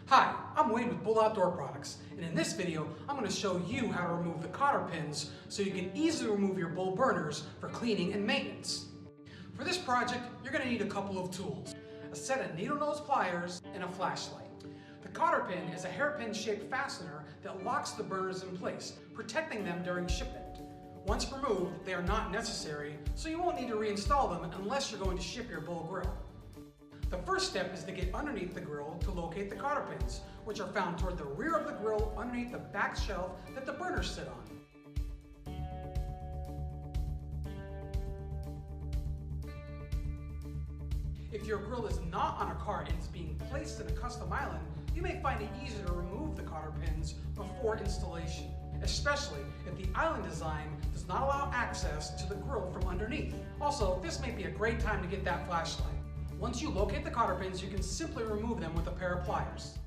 Hi, I'm Wade with Bull Outdoor Products, and in this video, I'm going to show you how to remove the cotter pins so you can easily remove your bull burners for cleaning and maintenance. For this project, you're going to need a couple of tools, a set of needle nose pliers and a flashlight. The cotter pin is a hairpin shaped fastener that locks the burners in place, protecting them during shipment. Once removed, they are not necessary, so you won't need to reinstall them unless you're going to ship your bull grill. The first step is to get underneath the grill to locate the cotter pins, which are found toward the rear of the grill underneath the back shelf that the burners sit on. If your grill is not on a cart and is being placed in a custom island, you may find it easier to remove the cotter pins before installation, especially if the island design does not allow access to the grill from underneath. Also, this may be a great time to get that flashlight. Once you locate the cotter pins, you can simply remove them with a pair of pliers.